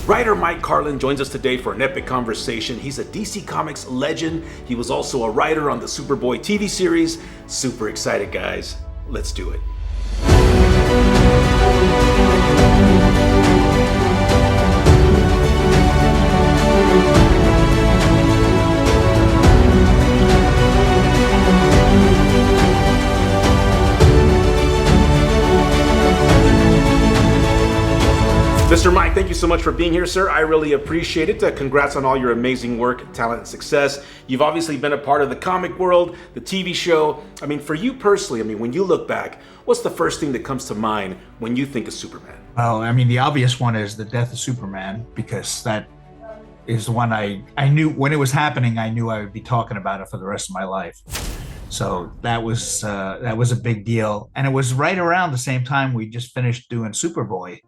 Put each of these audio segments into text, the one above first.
Writer Mike Carlin joins us today for an epic conversation. He's a DC Comics legend. He was also a writer on the Superboy TV series. Super excited, guys. Let's do it. Mr. Mike, thank you so much for being here, sir. I really appreciate it. Congrats on all your amazing work, talent, and success. You've obviously been a part of the comic world, the TV show. I mean, for you personally, when you look back, what's the first thing that comes to mind when you think of Superman? Well, the obvious one is the death of Superman, because that is the one I knew when it was happening. I knew I would be talking about it for the rest of my life. So that was a big deal. And it was right around the same time we just finished doing Superboy,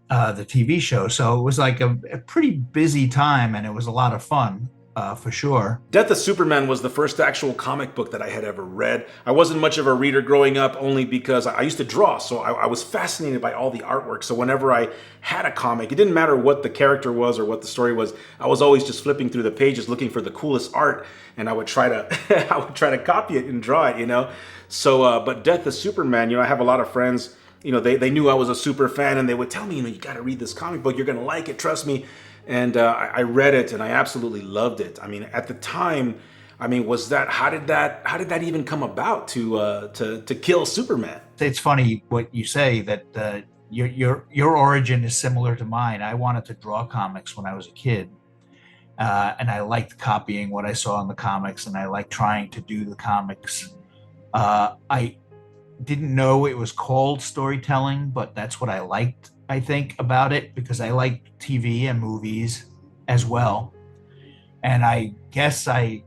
the TV show. So it was like a pretty busy time, and it was a lot of fun, for sure. Death of Superman was the first actual comic book that I had ever read. I wasn't much of a reader growing up, only because I used to draw, so I was fascinated by all the artwork. So whenever I had a comic, it didn't matter what the character was or what the story was. I was always just flipping through the pages looking for the coolest art, and I would try to copy it and draw it, So, but Death of Superman, I have a lot of friends. They knew I was a super fan, and they would tell me, you got to read this comic book. You're going to like it. Trust me. And I read it, and I absolutely loved it. At the time, how did that even come about to kill Superman? It's funny what you say, that your origin is similar to mine. I wanted to draw comics when I was a kid, and I liked copying what I saw in the comics, and I liked trying to do the comics. I didn't know it was called storytelling, but that's what I liked, I think, about it, because I liked TV and movies as well. And I guess I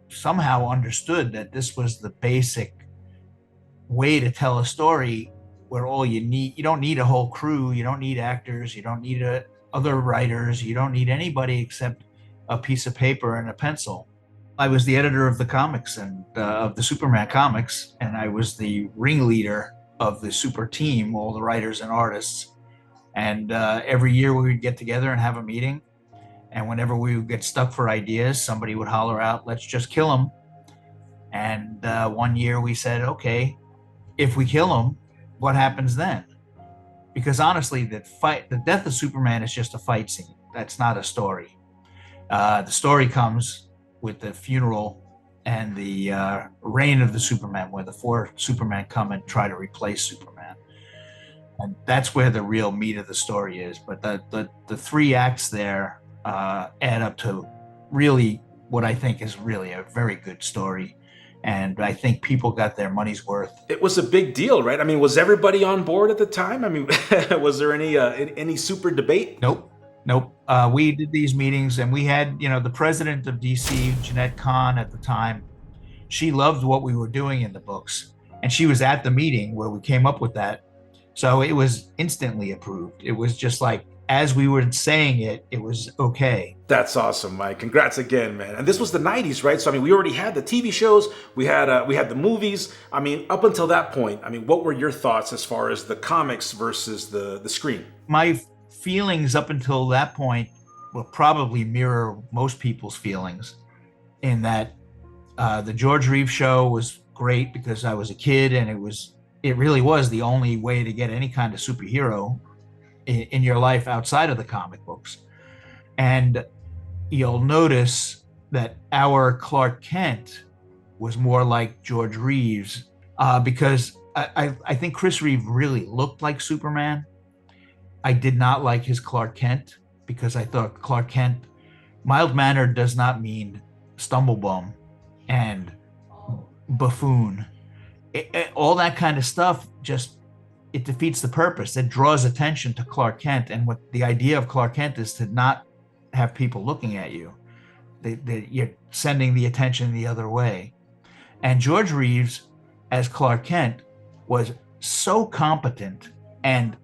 somehow understood that this was the basic way to tell a story, where you don't need a whole crew, you don't need actors, you don't need other writers, you don't need anybody except a piece of paper and a pencil. I was the editor of the comics and of the Superman comics, and I was the ringleader of the super team, all the writers and artists. And every year we would get together and have a meeting. And whenever we would get stuck for ideas, somebody would holler out, "Let's just kill him." And one year we said, okay, if we kill him, what happens then? Because honestly, the death of Superman is just a fight scene. That's not a story. The story comes with the funeral and the reign of the Superman, where the 4 Supermen come and try to replace Superman. And that's where the real meat of the story is. But the 3 acts there add up to really what I think is really a very good story. And I think people got their money's worth. It was a big deal, right? Was everybody on board at the time? Was there any super debate? Nope. We did these meetings, and we had, the president of DC, Jeanette Kahn, at the time. She loved what we were doing in the books, and she was at the meeting where we came up with that. So it was instantly approved. It was just like, as we were saying it, it was okay. That's awesome, Mike. Congrats again, man. And this was the 90s, right? So, we already had the TV shows. We had the movies. Up until that point, what were your thoughts as far as the comics versus the screen? My feelings up until that point will probably mirror most people's feelings, in that the George Reeves show was great because I was a kid, and it really was the only way to get any kind of superhero in your life outside of the comic books. And you'll notice that our Clark Kent was more like George Reeves, because I think Chris Reeve really looked like Superman. I did not like his Clark Kent, because I thought Clark Kent, mild-mannered does not mean stumblebum and buffoon. All that kind of stuff, it defeats the purpose. It draws attention to Clark Kent. And what the idea of Clark Kent is to not have people looking at you. You're sending the attention the other way. And George Reeves as Clark Kent was so competent and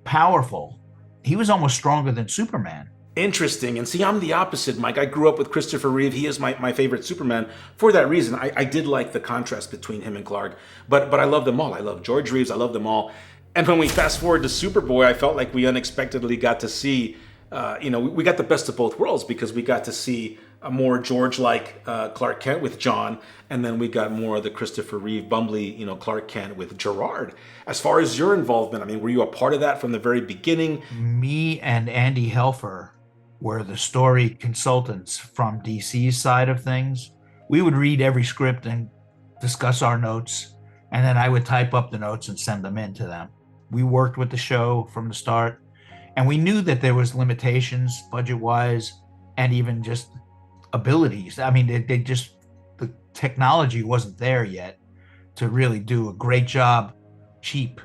powerful. He was almost stronger than Superman. Interesting. And see, I'm the opposite, Mike. I grew up with Christopher Reeve. He is my favorite Superman. For that reason, I did like the contrast between him and Clark. But I love them all. I love George Reeves. I love them all. And when we fast forward to Superboy, I felt like we unexpectedly got to see, we got the best of both worlds because we got to see a more George-like Clark Kent with John, and then we got more of the Christopher Reeve bumbly, Clark Kent with Gerard. As far as your involvement, I mean, were you a part of that from the very beginning? Me and Andy Helfer were the story consultants from DC's side of things. We would read every script and discuss our notes, and then I would type up the notes and send them in to them. We worked with the show from the start, and we knew that there was limitations budget-wise and even just abilities. I mean, the technology wasn't there yet to really do a great job cheap.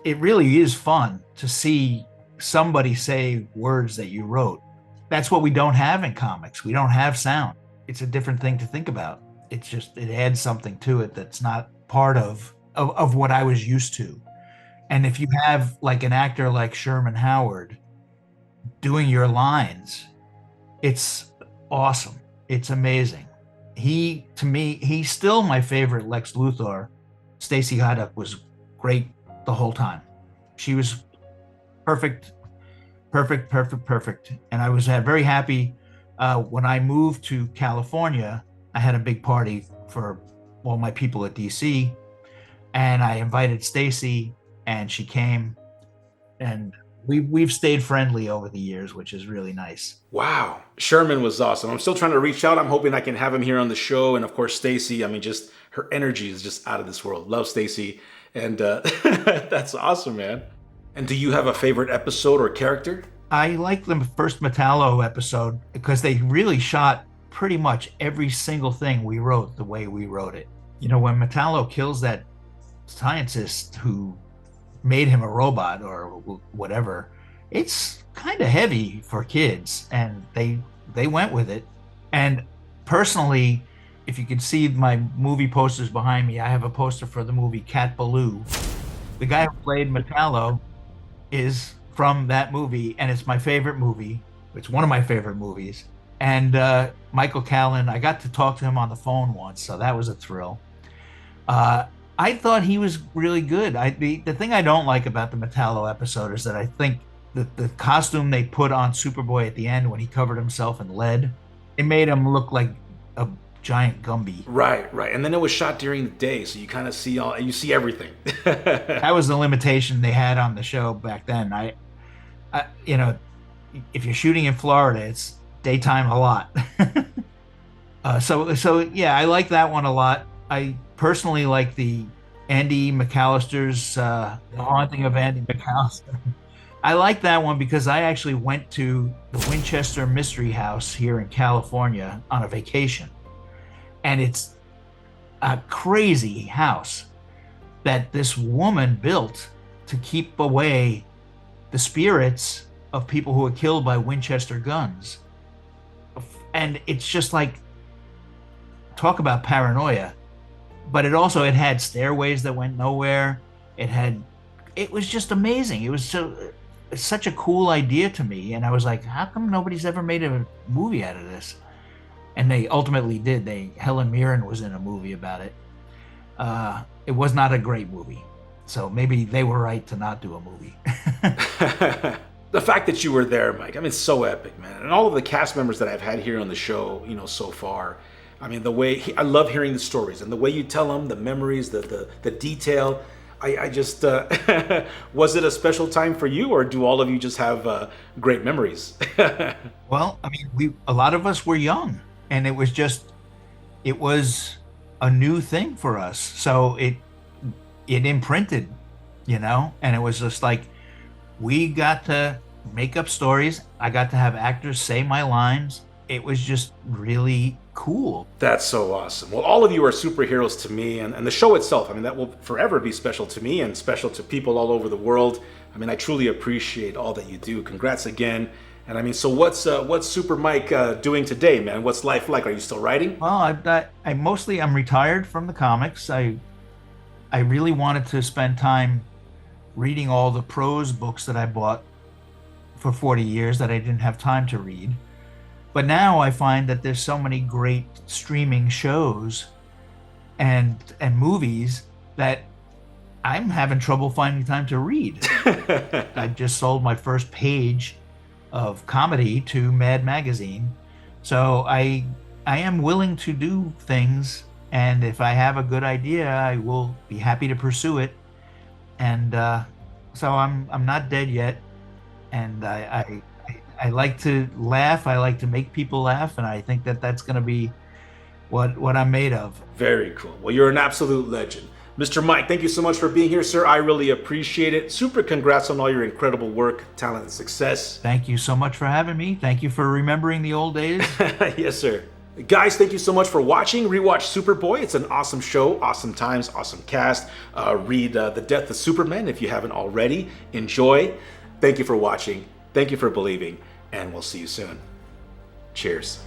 It really is fun to see somebody say words that you wrote. That's what we don't have in comics. We don't have sound. It's a different thing to think about. It adds something to it that's not part of what I was used to. And if you have like an actor like Sherman Howard doing your lines, it's awesome. It's amazing. To me, he's still my favorite Lex Luthor. Stacey Haddock was great the whole time. She was perfect. And I was very happy when I moved to California. I had a big party for all my people at DC, and I invited Stacey, and she came, and we've stayed friendly over the years, which is really nice. Wow. Sherman was awesome. I'm still trying to reach out. I'm hoping I can have him here on the show. And of course, Stacey, I mean, just her energy is just out of this world. Love Stacey. And that's awesome, man. And do you have a favorite episode or character? I like the first Metallo episode because they really shot pretty much every single thing we wrote the way we wrote it. When Metallo kills that scientist who made him a robot or whatever, it's kind of heavy for kids, and they went with it. And personally, if you can see my movie posters behind me, I have a poster for the movie Cat Ballou. The guy who played Metallo is from that movie, and it's my favorite movie. It's one of my favorite movies. And Michael Carlin, I got to talk to him on the phone once, so that was a thrill. I thought he was really good. The thing I don't like about the Metallo episode is that I think that the costume they put on Superboy at the end when he covered himself in lead, it made him look like a giant Gumby. Right. And then it was shot during the day, so you kind of see you see everything. That was the limitation they had on the show back then. I if you're shooting in Florida, it's daytime a lot. So yeah, I like that one a lot. I personally like the Andy McAllister's The Haunting of Andy McAllister. I like that one because I actually went to the Winchester Mystery House here in California on a vacation. And it's a crazy house that this woman built to keep away the spirits of people who were killed by Winchester guns. And it's just like, talk about paranoia. But it had stairways that went nowhere. It was just amazing. It was such a cool idea to me. And I was like, how come nobody's ever made a movie out of this? And they ultimately did. Helen Mirren was in a movie about it. It was not a great movie. So maybe they were right to not do a movie. The fact that you were there, Mike, I mean, it's so epic, man. And all of the cast members that I've had here on the show, so far, I mean, I love hearing the stories and the way you tell them, the memories, the detail. I just, was it a special time for you, or do all of you just have great memories? Well, I mean, a lot of us were young, and it was a new thing for us. So it imprinted, and it was just like, we got to make up stories. I got to have actors say my lines. It was just really cool. That's so awesome. Well, all of you are superheroes to me, and the show itself, I mean, that will forever be special to me and special to people all over the world. I mean, I truly appreciate all that you do. Congrats again. And I mean, so what's Super Mike doing today, man? What's life like? Are you still writing? Well, I'm retired from the comics. I really wanted to spend time reading all the prose books that I bought for 40 years that I didn't have time to read. But now I find that there's so many great streaming shows and movies that I'm having trouble finding time to read. I just sold my first page of comedy to Mad Magazine. So I am willing to do things, and if I have a good idea, I will be happy to pursue it. And so I'm not dead yet, and I like to laugh. I like to make people laugh, and I think that that's going to be what I'm made of. Very cool. Well, you're an absolute legend. Mr. Mike, thank you so much for being here, sir. I really appreciate it. Super congrats on all your incredible work, talent, and success. Thank you so much for having me. Thank you for remembering the old days. Yes, sir. Guys, thank you so much for watching. Rewatch Superboy. It's an awesome show, awesome times, awesome cast. Read The Death of Superman if you haven't already. Enjoy. Thank you for watching. Thank you for believing. And we'll see you soon. Cheers.